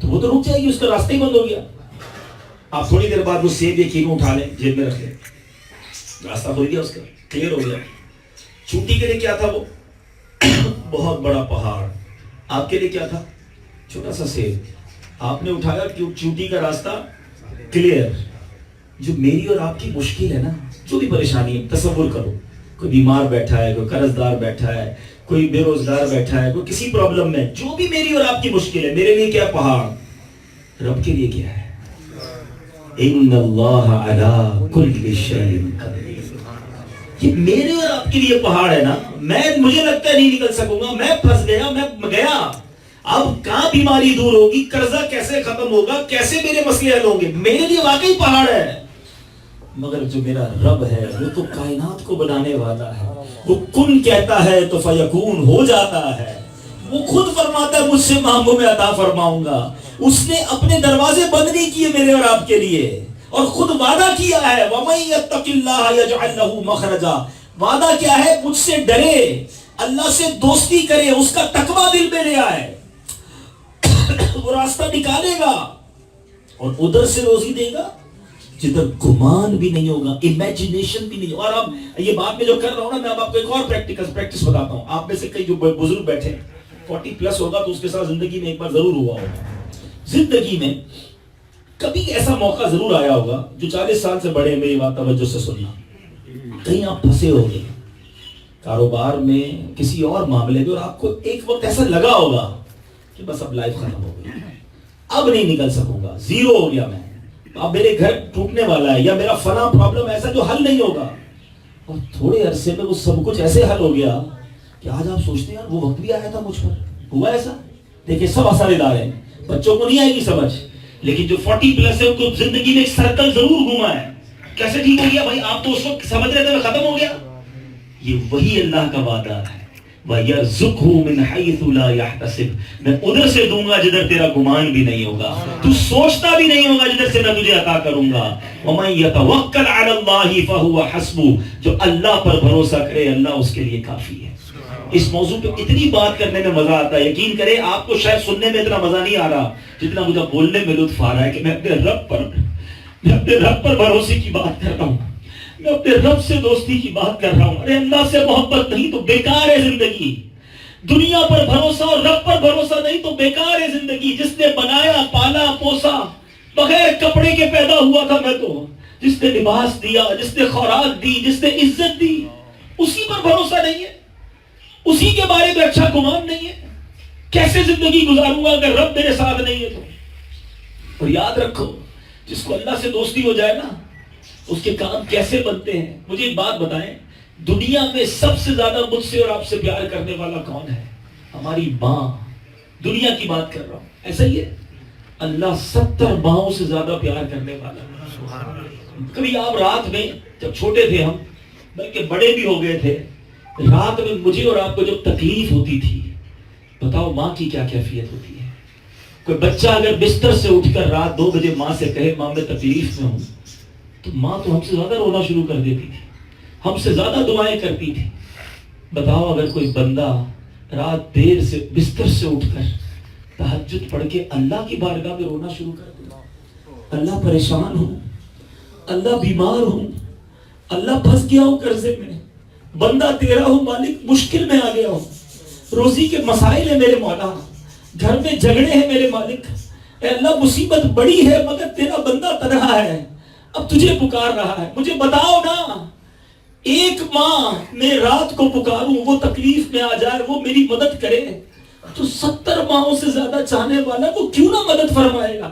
تو وہ تو رک جائے گی، اس کا راستہ ہی بند ہو گیا. آپ تھوڑی دیر بعد وہ سیب یا کینو اٹھا لیں، جیب میں رکھ لیں، راستہ کھل گیا، اس کا کلیئر ہو گیا. چوٹی کے لیے کیا تھا؟ وہ بہت بڑا پہاڑ. آپ کے لیے کیا تھا؟ چھوٹا سا سیب. آپ نے اٹھایا، چوٹی کا راستہ کلیئر. جو میری اور آپ کی مشکل ہے نا، جو بھی پریشانی ہے، تصور کرو کوئی بیمار بیٹھا ہے، کوئی قرض دار بیٹھا ہے، کوئی بے روزگار بیٹھا ہے، کوئی کسی پرابلم میں، جو بھی میری اور آپ کی مشکل ہے، میرے لیے کیا پہاڑ، رب کے لیے کیا ہے؟ ان اللہ علی کل شیء قدیر. یہ میرے اور آپ کے لیے پہاڑ ہے نا. مجھے لگتا ہے نہیں نکل سکوں گا، میں پھنس گیا، میں گیا. اب کہاں بیماری دور ہوگی، قرضہ کیسے ختم ہوگا، کیسے میرے مسئلے حل ہوں گے؟ میرے لیے واقعی پہاڑ ہے. مگر جو میرا رب ہے وہ تو کائنات کو بنانے والا ہے. وہ کن کہتا ہے تو فیکون ہو جاتا ہے. وہ خود فرماتا ہے مجھ سے مانگو میں عطا فرماؤں گا. اس نے اپنے دروازے بند نہیں کیے میرے اور آپ کے لیے، اور خود وعدہ کیا ہے وَمَن يَتَّقِ اللَّهَ يَجْعَلْ لَهُ مَخْرَجًا. وعدہ کیا ہے؟ مجھ سے ڈرے، اللہ سے دوستی کرے، اس کا تقویٰ دل میں لے آئے، وہ راستہ نکالے گا اور ادھر سے روزی دے گا جدھر گمان بھی نہیں ہوگا، امیجینیشن بھی نہیں. اور اب یہ بات میں جو کر رہا ہوں نا، میں اب آپ کو ایک اور پریکٹس بتاتا ہوں. آپ میں سے کئی جو بزرگ بیٹھے 40+ ہوگا تو اس کے ساتھ زندگی میں ایک بار ضرور ہوا ہوگا. زندگی میں کبھی ایسا موقع ضرور آیا ہوگا، جو 40 سال سے بڑے، میری بات توجہ سے سننا، کہیں آپ پھنسے ہوگے کاروبار میں، کسی اور معاملے میں، اور آپ کو ایک وقت ایسا لگا ہوگا کہ بس اب لائف ختم ہو گئی، اب نہیں نکل سکوں گا، زیرو ہو گیا میں، اب میرے گھر ٹوٹنے والا ہے، یا میرا فلاں پرابلم ایسا جو حل نہیں ہوگا. اور تھوڑے عرصے میں وہ سب کچھ ایسے حل ہو گیا کہ آج آپ سوچتے ہیں وہ وقت بھی آیا تھا مجھ پر. ہوا ایسا؟ دیکھیں سب اثر دار ہیں، بچوں کو نہیں آئے گی سمجھ، لیکن جو 40+ ہے ان کو زندگی میں ایک سرکل ضرور گھوما ہے. کیسے ٹھیک ہو گیا بھائی؟ آپ تو اس وقت سمجھ رہے تھے ختم ہو گیا. یہ وہی اللہ کا وعدہ ہے وَيَرْزُقْهُ مِنْ حَيْثُ لَا يَحْتَسِبُ، میں ادھر سے دوں گا جدھر تیرا گمان بھی نہیں ہوگا، تو سوچتا بھی نہیں ہوگا جدھر سے میں تجھے عطا کروں گا۔ وَمَنْ يَتَوَكَّلْ عَلَى اللَّهِ فَهُوَ حَسْبُهُ، جو اللہ پر بھروسہ کرے اللہ اس کے لیے کافی ہے۔ اس موضوع پہ اتنی بات کرنے میں مزہ آتا ہے، یقین کرے آپ کو شاید سننے میں اتنا مزہ نہیں آ رہا جتنا مجھے بولنے میں لطف آ رہا ہے کہ میں اپنے رب پر بھروسے کی بات کر رہا ہوں، میں اپنے رب سے دوستی کی بات کر رہا ہوں۔ ارے اللہ سے محبت نہیں تو بیکار ہے زندگی، دنیا پر بھروسہ اور رب پر بھروسہ نہیں تو بیکار ہے زندگی۔ جس نے بنایا پالا پوسا، بغیر کپڑے کے پیدا ہوا تھا میں تو، جس نے لباس دیا، جس نے خوراک دی، جس نے عزت دی، اسی پر بھروسہ نہیں ہے، اسی کے بارے میں اچھا گمان نہیں ہے، کیسے زندگی گزاروں گا اگر رب میرے ساتھ نہیں ہے تو؟ اور یاد رکھو، جس کو اللہ سے دوستی ہو جائے نا، اس کے کام کیسے بنتے ہیں۔ مجھے ایک بات بتائیں، دنیا میں سب سے زیادہ مجھ سے اور آپ سے پیار کرنے والا کون ہے؟ ہماری ماں۔ دنیا کی بات کر رہا ہوں، ایسا ہی ہے؟ اللہ 70 ماؤں سے زیادہ پیار کرنے والا ہے۔ کبھی آپ رات میں، جب چھوٹے تھے ہم، بلکہ بڑے بھی ہو گئے تھے، رات میں مجھے اور آپ کو جب تکلیف ہوتی تھی، بتاؤ ماں کی کیا کیفیت ہوتی ہے؟ کوئی بچہ اگر بستر سے اٹھ کر رات 2 بجے ماں سے کہے ماں میں تکلیف میں ہوں، تو ماں تو ہم سے زیادہ رونا شروع کر دیتی تھی، ہم سے زیادہ دعائیں کرتی تھی۔ بتاؤ اگر کوئی بندہ رات دیر سے بستر سے اٹھ کر تہجد پڑھ کے اللہ کی بارگاہ میں رونا شروع کر دے، اللہ پریشان ہوں، اللہ بیمار ہوں، اللہ پھنس گیا ہوں قرضے میں، بندہ تیرا ہوں مالک، مشکل میں آ گیا ہوں، روزی کے مسائل ہیں میرے مولا، گھر میں جھگڑے ہیں میرے مالک، اے اللہ مصیبت بڑی ہے مگر تیرا بندہ تنہا ہے، اب تجھے پکار رہا ہے، مجھے بتاؤ نا، ایک ماں میں رات کو پکاروں، وہ تکلیف میں آ جائے، وہ میری مدد کرے، تو 70 ماہوں سے زیادہ چاہنے والا وہ کیوں نہ مدد فرمائے گا؟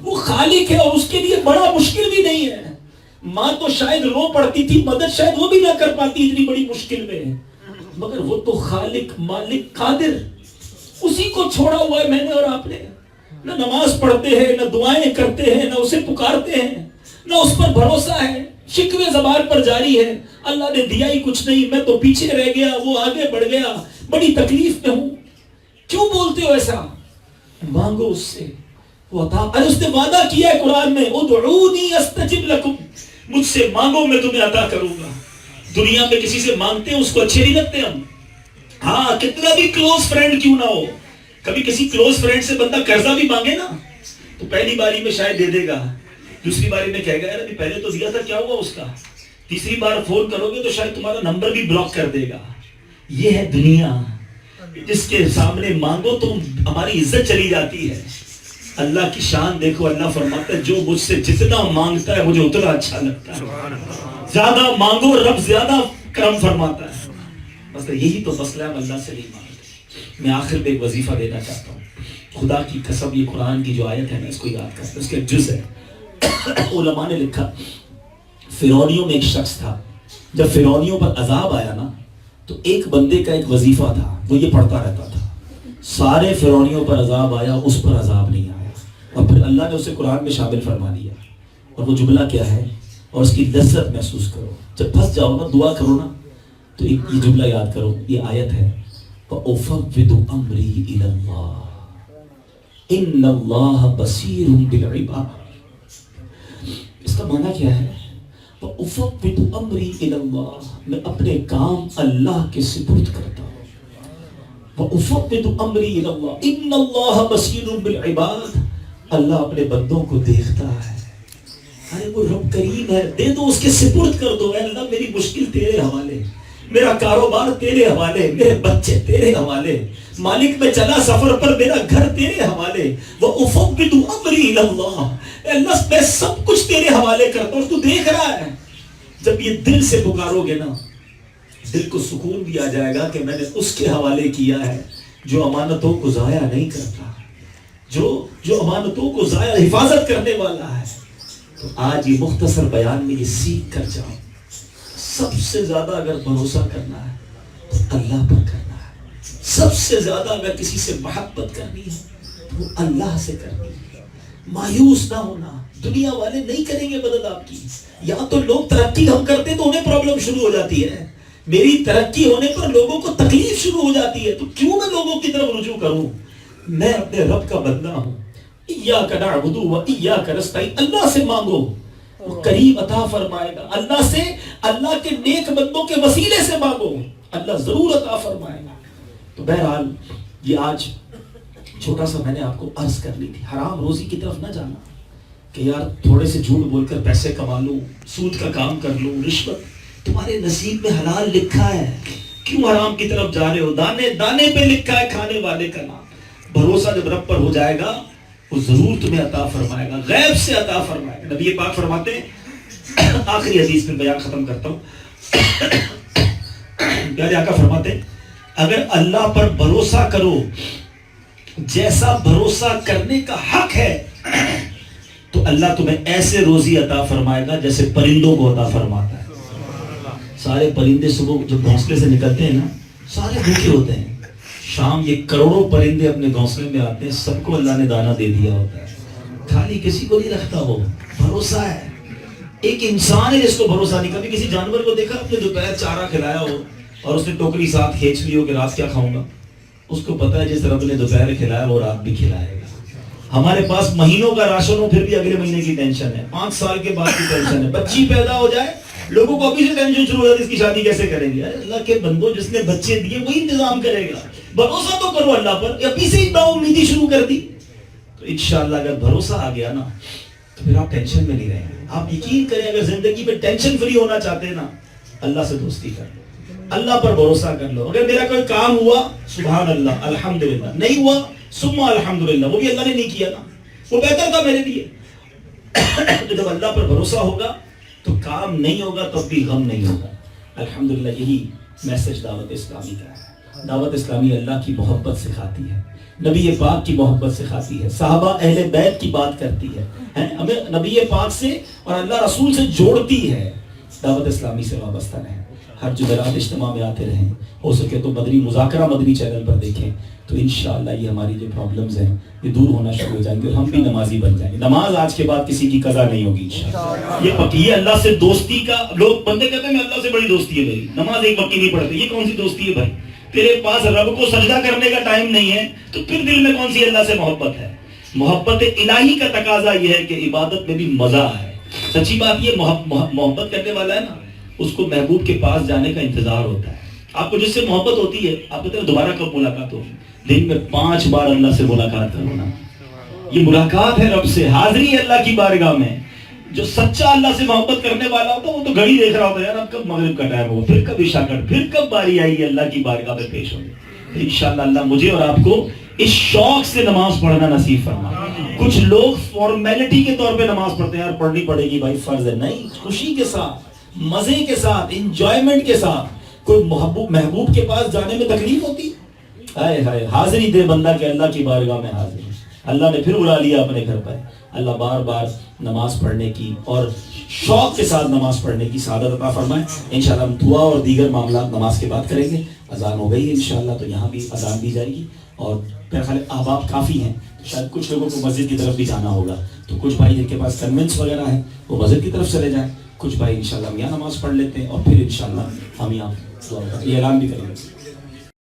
وہ خالق ہے اور اس کے لیے بڑا مشکل بھی نہیں ہے۔ ماں تو شاید رو پڑتی تھی، مدد شاید وہ بھی نہ کر پاتی اتنی بڑی مشکل میں، مگر وہ تو خالق مالک قادر، اسی کو چھوڑا ہوا ہے میں نے اور آپ نے۔ نہ نماز پڑھتے ہیں، نہ دعائیں کرتے ہیں، نہ اسے پکارتے ہیں، نہ اس پر بھروسہ ہے، شکوے زبان پر جاری ہے، اللہ نے دیا ہی کچھ نہیں، میں تو پیچھے رہ گیا، وہ آگے بڑھ گیا، بڑی تکلیف میں ہوں۔ کیوں بولتے ہو ایسا؟ مانگو اس سے، وہ عطا، اور اس نے وعدہ کیا ہے قرآن میں، ادعونی استجب لکم، مجھ سے مانگو میں تمہیں عطا کروں گا۔ دنیا میں کسی سے مانگتے ہیں اس کو اچھے نہیں لگتے ہم، ہاں کتنا بھی کلوز فرینڈ کیوں نہ ہو، کبھی کسی کلوز فرینڈ سے بندہ قرضہ بھی مانگے نا تو پہلی باری میں شاید دے دے گا، دوسری باری میں کہے گا یار ابھی پہلے تو دیا تھا کیا ہوا اس کا، تیسری بار فون کرو گے تو شاید تمہارا نمبر بھی بلاک کر دے گا۔ یہ ہے دنیا، جس کے سامنے مانگو تو ہماری عزت چلی جاتی ہے۔ اللہ کی شان دیکھو، اللہ فرماتا ہے جو مجھ سے جتنا مانگتا ہے مجھے اتنا اچھا لگتا ہے، زیادہ مانگو رب زیادہ کرم فرماتا ہے۔ بس یہی تو مسئلہ ہے، اللہ سے نہیں مانگتے۔ میں آخر میں ایک وظیفہ دینا چاہتا ہوں، خدا کی قسم یہ قرآن کی جو آیت ہے نا اس کو یاد کرتے، اس کے ایک جز ہے، علماء نے لکھا فرعونیوں میں ایک شخص تھا، جب فرعونیوں پر عذاب آیا نا تو ایک بندے کا ایک وظیفہ تھا، وہ یہ پڑھتا رہتا تھا، سارے فرعونیوں پر عذاب آیا اس پر عذاب نہیں آیا، اور پھر اللہ نے اسے قرآن میں شامل فرما دیا۔ اور وہ جملہ کیا ہے اور اس کی لذت محسوس کرو، جب پھنس جاؤ نا دعا کرو نا تو یہ جملہ یاد کرو، یہ آیت ہے وَأُفَوِّضُ أَمْرِي إِلَى اللَّهِ إِنَّ اللَّهَ بَصِيرٌ بِالْعِبَادِ۔ اس کا معنی کیا ہے؟ وَأُفَوِّضُ أَمْرِي إِلَى اللَّهِ، میں اپنے کام اللہ کے سپرد کرتا ہوں۔ وَأُفَوِّضُ أَمْرِي إِلَى اللَّهِ إِنَّ اللَّهَ بَصِيرٌ بِالْعِبَادِ، اللہ اپنے بندوں کو دیکھتا ہے۔ ارے وہ رب کریم ہے، دے دو، اس کے سپرد کر دو، اے اللہ میری مشکل تیرے حوالے، میرا کاروبار تیرے حوالے، میرے بچے تیرے حوالے، مالک میں چلا سفر پر، میرا گھر تیرے حوالے۔ وَأُفَوِّضُ أَمْرِي إِلَى اللَّهِ، اے اللہ میں سب کچھ تیرے حوالے کرتا ہوں، تو دیکھ رہا ہے۔ جب یہ دل سے پکارو گے نا، دل کو سکون بھی آ جائے گا کہ میں نے اس کے حوالے کیا ہے جو امانتوں کو ضائع نہیں کرتا، جو امانتوں کو ضائع حفاظت کرنے والا ہے۔ تو آج یہ مختصر بیان میں یہ سیکھ کر جاؤ، سب سے زیادہ اگر بھروسہ کرنا ہے تو اللہ پر کرنا ہے، سب سے زیادہ اگر کسی سے محبت کرنی ہے تو وہ اللہ سے کرنی ہے۔ مایوس نہ ہونا، دنیا والے نہیں کریں گے مدد آپ کی، یا تو لوگ ترقی ہم کرتے تو انہیں پرابلم شروع ہو جاتی ہے، میری ترقی ہونے پر لوگوں کو تکلیف شروع ہو جاتی ہے، تو کیوں میں لوگوں کی طرف رجوع کروں؟ میں اپنے رب کا بندہ ہوں، ایاک نعبد و ایاک نستعین، اللہ سے مانگو، وہ قریب عطا فرمائے گا۔ اللہ سے، اللہ کے نیک بندوں کے وسیلے سے مانگو، اللہ ضرور عطا فرمائے گا۔ تو بہرحال یہ آج چھوٹا سا میں نے آپ کو عرض کر لی تھی، حرام روزی کی طرف نہ جانا کہ یار تھوڑے سے جھوٹ بول کر پیسے کما لوں، سود کا کام کر لوں، رشوت، تمہارے نصیب میں حلال لکھا ہے، کیوں حرام کی طرف جا رہے ہو؟ دانے دانے پہ لکھا ہے کھانے والے کا نام۔ بھروسہ جب رب پر ہو جائے گا وہ ضرور تمہیں عطا فرمائے گا، غیب سے عطا فرمائے گا۔ نبی پاک فرماتے ہیں، آخری حدیث میں بیان ختم کرتا ہوں، پیارے آقا فرماتے ہیں اگر اللہ پر بھروسہ کرو جیسا بھروسہ کرنے کا حق ہے تو اللہ تمہیں ایسے روزی عطا فرمائے گا جیسے پرندوں کو عطا فرماتا ہے۔ سارے پرندے صبح جب گھونسلے سے نکلتے ہیں نا، سارے بھوکے ہوتے ہیں، شام یہ کروڑوں پرندے اپنے گھونسلے میں آتے ہیں، سب کو اللہ نے دانہ دے دیا ہوتا ہے، خالی کسی کو نہیں رکھتا، وہ بھروسہ ہے۔ ایک انسان ہے جس کو بھروسہ نہیں، کبھی کسی جانور کو دیکھا اپنے دوپہر چارہ کھلایا ہو اور اس نے ٹوکری ساتھ کھینچ لی ہو کہ رات کیا کھاؤں گا؟ اس کو پتا ہے جس رب نے دوپہر کھلایا وہ رات بھی کھلائے گا۔ ہمارے پاس مہینوں کا راشن ہو پھر بھی اگلے مہینے کی ٹینشن ہے، 5 سال کے بعد کی ٹینشن ہے، بچی پیدا ہو جائے لوگوں کو ابھی سے ٹینشن شروع ہو جاتی ہے اس کی شادی کیسے کریں گے۔ اللہ کے بندوں، جس نے بچے دیے وہی انتظام کرے گا، بھروسہ تو کرو اللہ پر۔ ابھی سے ہی نا امیدی شروع کر دی تو انشاءاللہ اگر بھروسہ آ گیا نا تو پھر آپ ٹینشن میں نہیں رہیں گے۔ آپ یقین کریں اگر زندگی میں ٹینشن فری ہونا چاہتے ہیں نا، اللہ سے دوستی کر لو، اللہ پر بھروسہ کر لو۔ اگر میرا کوئی کام ہوا سبحان اللہ الحمدللہ، نہیں ہوا ثم الحمدللہ، وہ بھی اللہ نے نہیں کیا نا، وہ بہتر تھا میرے لیے۔ تو جب اللہ پر بھروسہ ہوگا تو کام نہیں ہوگا تو بھی غم نہیں ہوگا۔ الحمدللہ یہی میسج دعوت اسلامی کا ہے۔ دعوت اسلامی اللہ کی محبت سکھاتی ہے، نبی پاک کی محبت سکھاتی ہے، صحابہ اہل بیت کی بات کرتی ہے، ہمیں نبی پاک سے اور اللہ رسول سے جوڑتی ہے۔ دعوت اسلامی سے وابستہ رہیں، ہر جمعرات اجتماع میں آتے رہیں، ہو سکے تو مدنی مذاکرہ مدنی چینل پر دیکھیں تو انشاءاللہ یہ ہماری جو پرابلمز ہیں یہ دور ہونا شروع ہو جائیں گے اور ہم بھی نمازی بن جائیں گے۔ نماز آج کے بعد کسی کی قضا نہیں ہوگی انشاءاللہ، یہ پکی ہے۔ اللہ سے دوستی کا، لوگ بندے کہتے ہیں میں اللہ سے بڑی دوستی ہے میری، نماز ایک وقت نہیں پڑھتے، یہ کون سی دوستی ہے بھائی؟ تیرے پاس رب کو سجدہ کرنے کا ٹائم نہیں ہے تو پھر دل میں کون سی اللہ سے محبت ہے؟ محبت الہی کا تقاضا یہ ہے کہ عبادت میں بھی مزہ ہے۔ سچی بات یہ محبت کرنے والا ہے نا، اس کو محبوب کے پاس جانے کا انتظار ہوتا ہے۔ آپ کو جس سے محبت ہوتی ہے آپ کہتے ہیں دوبارہ کب ملاقات ہو؟ دن میں 5 بار اللہ سے ملاقات کرو نا، یہ ملاقات ہے رب سے، حاضری ہے اللہ کی بارگاہ میں۔ جو سچا اللہ سے محبت کرنے والا ہوتا ہے وہ تو گھڑی دیکھ رہا ہوتا ہے، یار اب کب مغرب کا ٹائم ہوگا، پھر کب عشاء کا، پھر کب باری آئی ہے اللہ کی بارگاہ میں پیش ہوگی۔ انشاءاللہ اللہ مجھے اور آپ کو اس شوق سے نماز پڑھنا نصیب فرمائے۔ کچھ لوگ فارمیلٹی کے طور پہ نماز پڑھتے ہیں، یار پڑھنی پڑے گی بھائی فرض ہے، نہیں، خوشی کے ساتھ، مزے کے ساتھ، انجوائمنٹ کے ساتھ۔ کوئی محبوب کے پاس جانے میں تکلیف ہوتی ہے؟ ہائے ہائے، حاضری دے بندہ کہ اللہ کی بارگاہ میں حاضر، اللہ نے پھر بلا لیا اپنے گھر پر۔ اللہ بار بار نماز پڑھنے کی اور شوق کے ساتھ نماز پڑھنے کی سعادت عطا فرمائے۔ انشاءاللہ ہم دعا اور دیگر معاملات نماز کے بعد کریں گے۔ اذان ہو گئی ہے انشاءاللہ، تو یہاں بھی اذان دی جائے گی اور میرے خیال احباب کافی ہیں، شاید کچھ لوگوں کو مسجد کی طرف بھی جانا ہوگا، تو کچھ بھائی جن کے پاس کنوینس وغیرہ ہیں وہ مسجد کی طرف چلے جائیں، کچھ بھائی انشاءاللہ ہم یہاں نماز پڑھ لیتے ہیں اور پھر انشاءاللہ ہم یہاں دعا کریں گے، یہ اعلان بھی کریں گے۔